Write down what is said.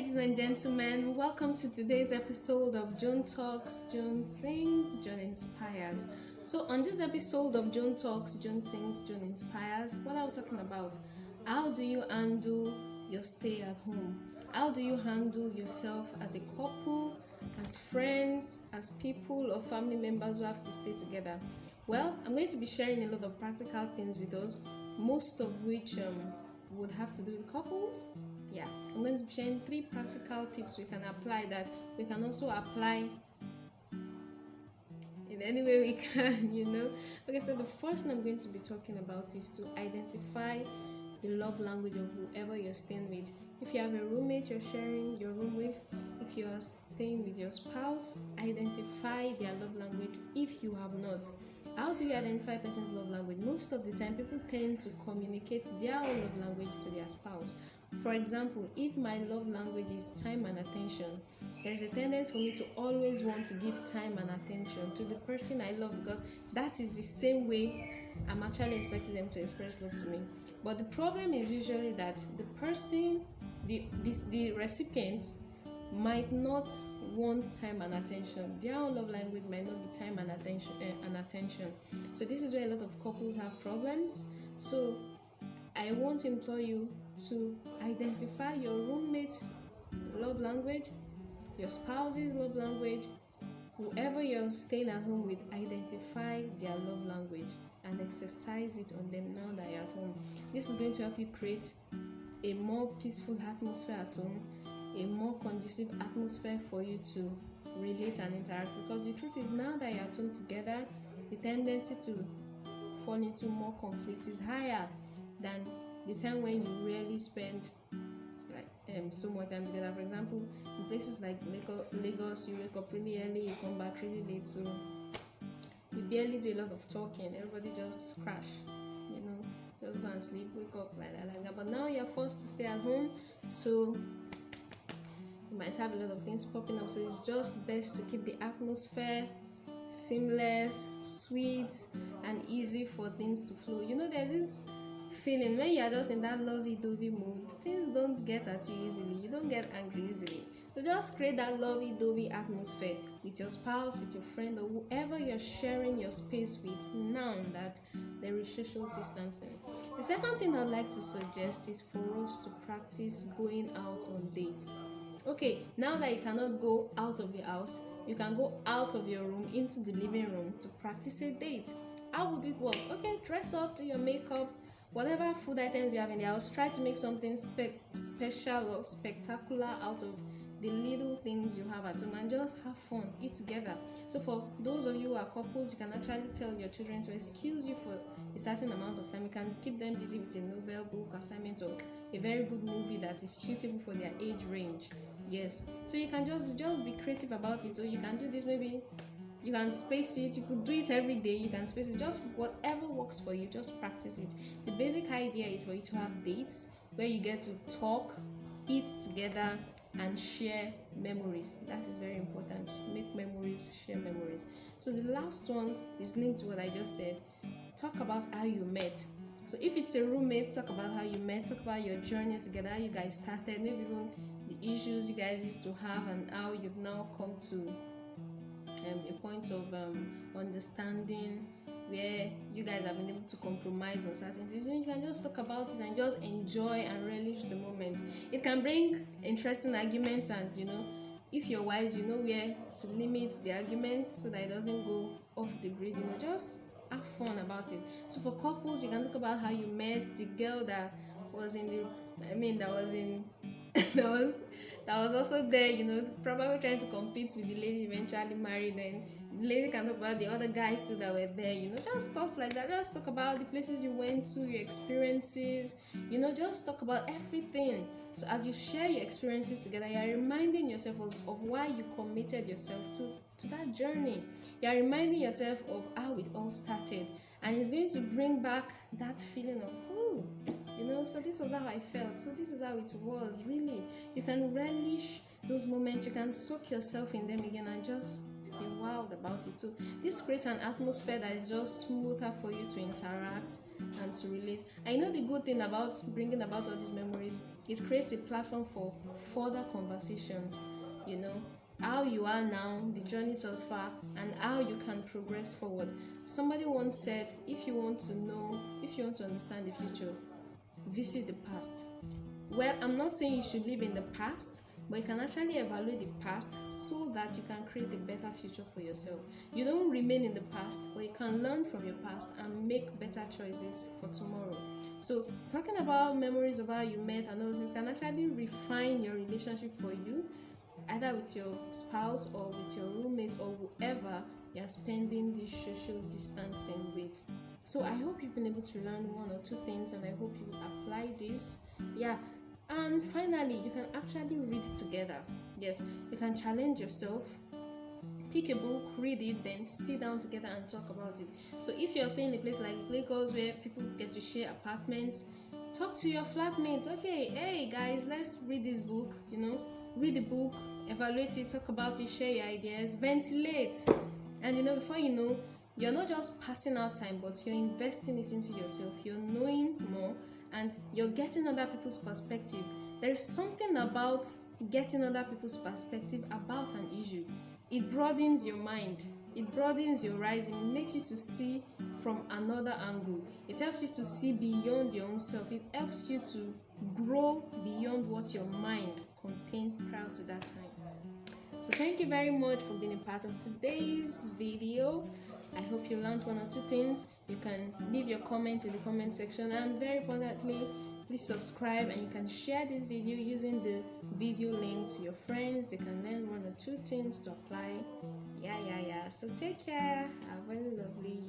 ladies and gentlemen, welcome to today's episode of Joan Talks, Joan Sings, Joan Inspires. So, on this episode of Joan Talks, Joan Sings, Joan Inspires, what are we talking about? How do you handle your stay at home? How do you handle yourself as a couple, as friends, as people or family members who have to stay together? Well, I'm going to be sharing a lot of practical things with us, most of which would have to do with couples. Yeah, I'm going to be sharing 3 practical tips we can apply that we can also apply in any way we can. Okay, so the first thing I'm going to be talking about is to identify the love language of whoever you're staying with. If you have a roommate you're sharing your room with, if you are staying with your spouse, identify their love language if you have not. How do you identify a person's love language? Most of the time, people tend to communicate their own love language to their spouse. For example, if my love language is time and attention, there is a tendency for me to always want to give time and attention to the person I love because that is the same way I'm actually expecting them to express love to me. But the problem is usually that the person, the recipient, might not want time and attention. Their own love language might not be time and attention. So this is where a lot of couples have problems. So I want to implore you to identify your roommate's love language, your spouse's love language, whoever you're staying at home with, identify their love language and exercise it on them now that you're at home. This is going to help you create a more peaceful atmosphere at home, a more conducive atmosphere for you to relate and interact, because the truth is, now that you're at home together, the tendency to fall into more conflict is higher than the time when you really spend so much time together. For example, in places like Lagos, you wake up really early, you come back really late, so you barely do a lot of talking. Everybody just crash, just go and sleep, wake up like that. But now you're forced to stay at home, so you might have a lot of things popping up. So it's just best to keep the atmosphere seamless, sweet, and easy for things to flow. There's this feeling when you're just in that lovey-dovey mood, things don't get at you easily, you don't get angry easily. So just create that lovey-dovey atmosphere with your spouse, with your friend, or whoever you're sharing your space with now that there is social distancing. The second thing I'd like to suggest is for us to practice going out on dates. Okay, now that you cannot go out of your house, you can go out of your room into the living room to practice a date. How would it work? Okay, dress up, do your makeup, whatever food items you have in the house, try to make something special or spectacular out of the little things you have at home and just have fun, eat together. So for those of you who are couples, you can actually tell your children to excuse you for a certain amount of time. You can keep them busy with a novel, book, assignment, or a very good movie that is suitable for their age range. Yes, so you can just be creative about it. So you can do this, maybe you can space it, you could do it every day, you can space it, just whatever works for you, just practice it. The basic idea is for you to have dates where you get to talk, eat together, and share memories. That is very important. Make memories, share memories. So the last one is linked to what I just said. Talk about how you met. So if it's a roommate, talk about how you met, talk about your journey together, how you guys started, maybe even the issues you guys used to have and how you've now come to a point of understanding where you guys have been able to compromise on certain things. You can just talk about it and just enjoy and relish the moment. It can bring interesting arguments, and if you're wise, you know where to limit the arguments so that it doesn't go off the grid. Just have fun about it. So for couples, you can talk about how you met the girl that was that was also there, probably trying to compete with the lady eventually married. Then the lady can talk about the other guys too that were there, just stuff like that. Just talk about the places you went to, your experiences, just talk about everything. So as you share your experiences together, you are reminding yourself of why you committed yourself to that journey. You are reminding yourself of how it all started, and it's going to bring back that feeling of so this was how I felt, so this is how it was. Really, you can relish those moments, you can soak yourself in them again and just feel wild about it. So this creates an atmosphere that is just smoother for you to interact and to relate. I know the good thing about bringing about all these memories, it creates a platform for further conversations, you know, how you are now, the journey thus far, and how you can progress forward. Somebody once said, if you want to understand the future, visit the past. Well, I'm not saying you should live in the past, but you can actually evaluate the past so that you can create a better future for yourself. You don't remain in the past, but you can learn from your past and make better choices for tomorrow. So talking about memories of how you met and those things can actually refine your relationship for you, either with your spouse or with your roommates or whoever you're spending this social distancing with. So I hope you've been able to learn one or two things, and I hope you will apply this. Yeah. And finally, you can actually read together. Yes, you can challenge yourself, pick a book, read it, then sit down together and talk about it. So if you're staying in a place like Lagos where people get to share apartments, talk to your flatmates. Okay, hey guys, let's read this book. Read the book, evaluate it, talk about it, share your ideas, ventilate. And before you know, you're not just passing out time, but you're investing it into yourself. You're knowing more and you're getting other people's perspective. There is something about getting other people's perspective about an issue. It broadens your mind, it broadens your horizon, it makes you to see from another angle. It helps you to see beyond your own self. It helps you to grow beyond what your mind contained prior to that time. So thank you very much for being a part of today's video. I hope you learned one or two things. You can leave your comment in the comment section, and very importantly, please subscribe, and you can share this video using the video link to your friends. They can learn one or two things to apply. So take care. Have a lovely